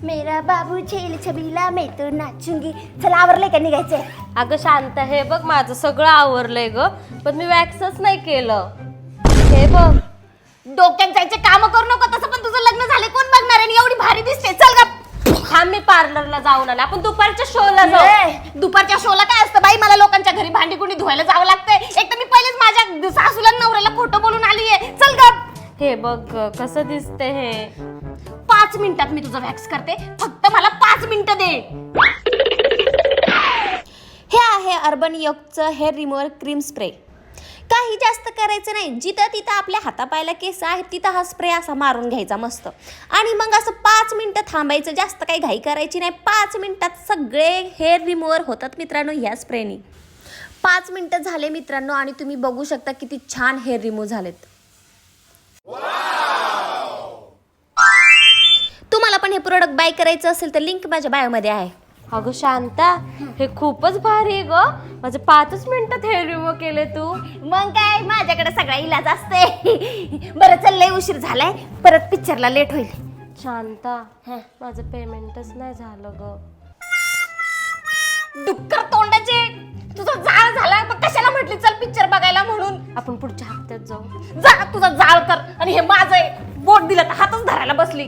मेरा बाबू झेल छबीला मैं तो नाचूंगी. चला आवरले का निघायचंय? अगं शांत, हे बघ माझं सगळं आवरलंय ग, पण मी वॅक्सच नाही केलं. हे बघ, डोक्यात जायचे काम करू नको. तसं पण तुझं लग्न झाले कोण बघणार आहे? एवढी भारी दिसते. चल गा. हा मी पार्लरला जाऊन आले, आपण दुपारच्या शोला जाऊ. दुपारच्या शोला काय असतं बाई? मला लोकांच्या घरी भांडी कुंडी धुवायला जावं लागतंय. एक तर मी पहिलेच माझ्या सासूला नवऱ्याला खोटं बोलून आलीये. चल गा. हे बघ कसं दिसते हे. 5 मिनिटात मी तुझं वॅक्स करते. फक्त मला 5 मिनिटं दे. हे आहे अर्बन योगचं हेअर रिमूव्हर क्रीम स्प्रे. काही जास्त करायचं नाही. जिथं तिथं आपल्या हातापायला केस आहेत तिथं हा स्प्रे असा मारून घ्यायचा मस्त. आणि मग असं 5 मिनिटं थांबायचं. जास्त काही घाई करायची नाही. 5 मिनिटात सगळे हेअर रिमूव्हर होतात मित्रांनो ह्या स्प्रेनी. 5 मिनिटं झाले मित्रांनो आणि तुम्ही बघू शकता किती छान हेअर रिमूव्ह झालेत. तुम्हाला पण हे प्रोडक्ट बाय करायचं असेल तर लिंक माझ्या बायोमध्ये आहे. अगं शांता, हे खूपच भारी आहे ग. माझे 5च मिनिटात हेअर रिमूव्ह केले तू. मग काय, माझ्याकडे सगळा इलाज असते. बरं चल, लय उशीर झालाय. परत पिक्चरला लेट होईल. शांता, माझं पेमेंटच नाही झालं ग. डुक्कर तोंडाचे, तुझा जाळ झाला. मग कशाला म्हटली चल पिक्चर बघायला म्हणून? आपण पुढच्या हप्त्यात जाऊ. जा तुझा जाळ कर. आणि हे माझं बोट दिलं तर हातच धरायला बसली.